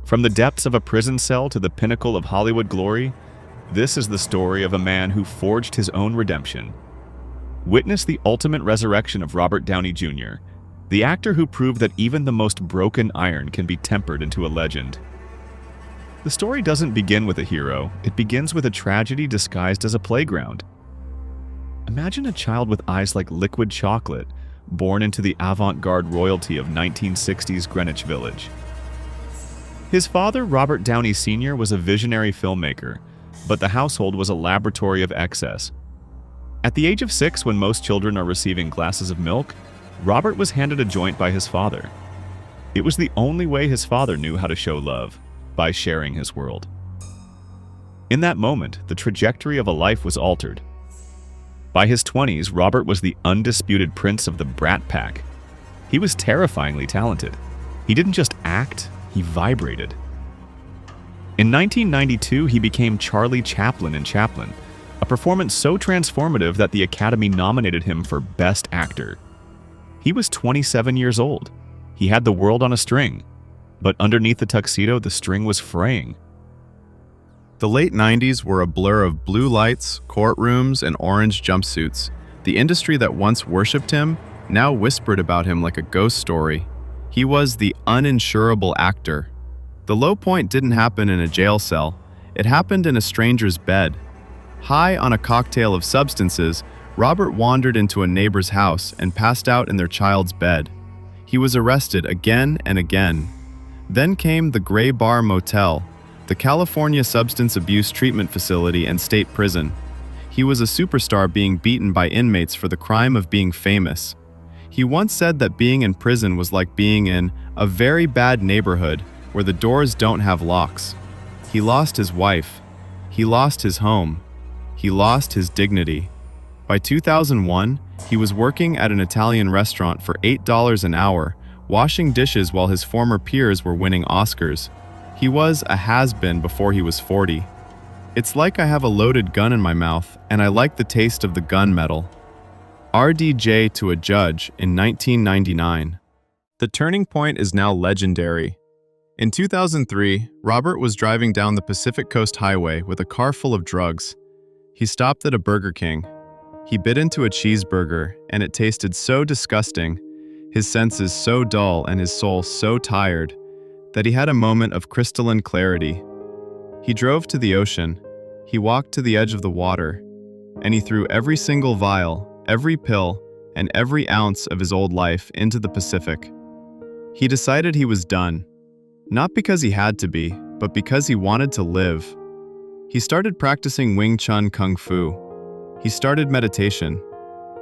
From the depths of a prison cell to the pinnacle of Hollywood glory, this is the story of a man who forged his own redemption. Witness the ultimate resurrection of Robert Downey Jr., the actor who proved that even the most broken iron can be tempered into a legend. The story doesn't begin with a hero, it begins with a tragedy disguised as a playground. Imagine a child with eyes like liquid chocolate, born into the avant-garde royalty of 1960s Greenwich Village. His father, Robert Downey Sr., was a visionary filmmaker, but the household was a laboratory of excess. At the age of 6, when most children are receiving glasses of milk, Robert was handed a joint by his father. It was the only way his father knew how to show love, by sharing his world. In that moment, the trajectory of a life was altered. By his 20s, Robert was the undisputed prince of the Brat Pack. He was terrifyingly talented. He didn't just act, he vibrated. In 1992, he became Charlie Chaplin in Chaplin, a performance so transformative that the Academy nominated him for Best Actor. He was 27 years old. He had the world on a string, but underneath the tuxedo, the string was fraying. The late 90s were a blur of blue lights, courtrooms, and orange jumpsuits. The industry that once worshipped him now whispered about him like a ghost story. He was the uninsurable actor. The low point didn't happen in a jail cell. It happened in a stranger's bed. High on a cocktail of substances, Robert wandered into a neighbor's house and passed out in their child's bed. He was arrested again and again. Then came the Gray Bar Motel, the California Substance Abuse Treatment Facility and state prison. He was a superstar being beaten by inmates for the crime of being famous. He once said that being in prison was like being in a very bad neighborhood where the doors don't have locks. He lost his wife. He lost his home. He lost his dignity. By 2001, he was working at an Italian restaurant for $8 an hour, washing dishes while his former peers were winning Oscars. He was a has-been before he was 40. It's like I have a loaded gun in my mouth, and I like the taste of the gunmetal. RDJ to a judge in 1999. The turning point is now legendary. In 2003, Robert was driving down the Pacific Coast Highway with a car full of drugs. He stopped at a Burger King. He bit into a cheeseburger, and it tasted so disgusting, his senses so dull and his soul so tired, that he had a moment of crystalline clarity. He drove to the ocean, he walked to the edge of the water, and he threw every single vial, every pill, and every ounce of his old life into the Pacific. He decided he was done, not because he had to be, but because he wanted to live. He started practicing Wing Chun Kung Fu. He started meditation.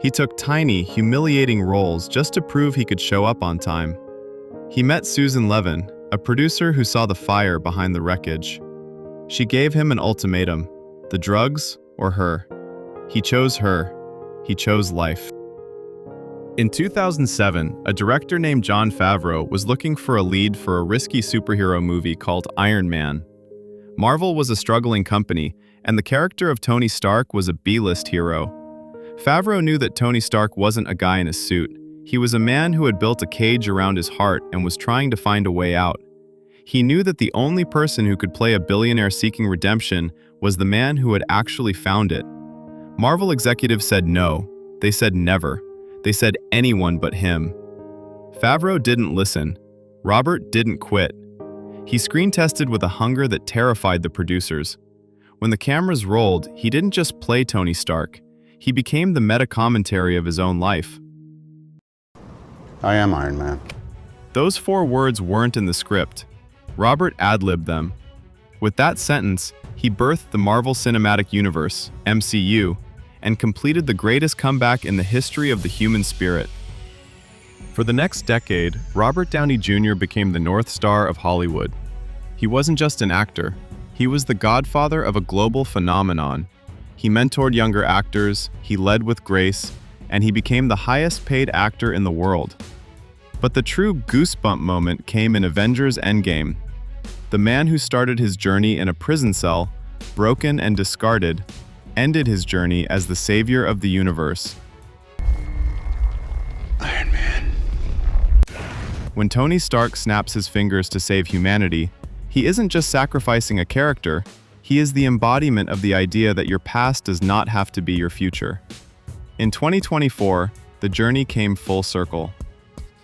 He took tiny, humiliating roles just to prove he could show up on time. He met Susan Levin, a producer who saw the fire behind the wreckage. She gave him an ultimatum: the drugs or her. He chose her. He chose life. In 2007, a director named Jon Favreau was looking for a lead for a risky superhero movie called Iron Man. Marvel was a struggling company, and the character of Tony Stark was a B-list hero. Favreau knew that Tony Stark wasn't a guy in a suit. He was a man who had built a cage around his heart and was trying to find a way out. He knew that the only person who could play a billionaire seeking redemption was the man who had actually found it. Marvel executives said no. They said never. They said anyone but him. Favreau didn't listen. Robert didn't quit. He screen tested with a hunger that terrified the producers. When the cameras rolled, he didn't just play Tony Stark. He became the meta-commentary of his own life. I am Iron Man. Those 4 words weren't in the script. Robert ad-libbed them. With that sentence, he birthed the Marvel Cinematic Universe, MCU, and completed the greatest comeback in the history of the human spirit. For the next decade, Robert Downey Jr. became the North Star of Hollywood. He wasn't just an actor. He was the godfather of a global phenomenon. He mentored younger actors, he led with grace, and he became the highest-paid actor in the world. But the true goosebump moment came in Avengers Endgame. The man who started his journey in a prison cell, broken and discarded, ended his journey as the savior of the universe. Iron Man. When Tony Stark snaps his fingers to save humanity, He isn't just sacrificing a character, he is the embodiment of the idea that your past does not have to be your future. In 2024, the journey came full circle.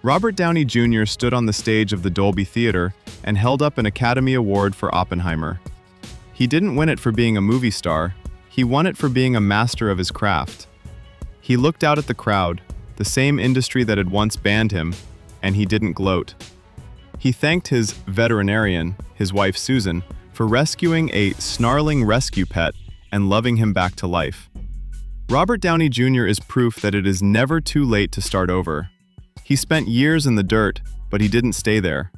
Robert Downey Jr. stood on the stage of the Dolby Theater and held up an Academy Award for Oppenheimer. He didn't win it for being a movie star, he won it for being a master of his craft. He looked out at the crowd, the same industry that had once banned him, and he didn't gloat. He thanked his veterinarian, his wife Susan, for rescuing a snarling rescue pet and loving him back to life. Robert Downey Jr. is proof that it is never too late to start over. He spent years in the dirt, but he didn't stay there.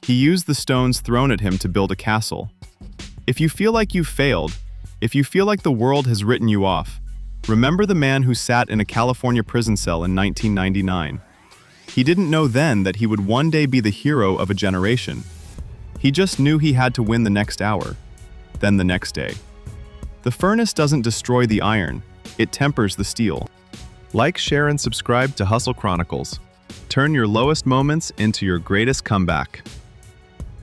He used the stones thrown at him to build a castle. If you feel like you've failed, if you feel like the world has written you off, remember the man who sat in a California prison cell in 1999. He didn't know then that he would one day be the hero of a generation. He just knew he had to win the next hour, then the next day. The furnace doesn't destroy the iron, it tempers the steel. Like, share, and subscribe to Hustle Chronicles. Turn your lowest moments into your greatest comeback.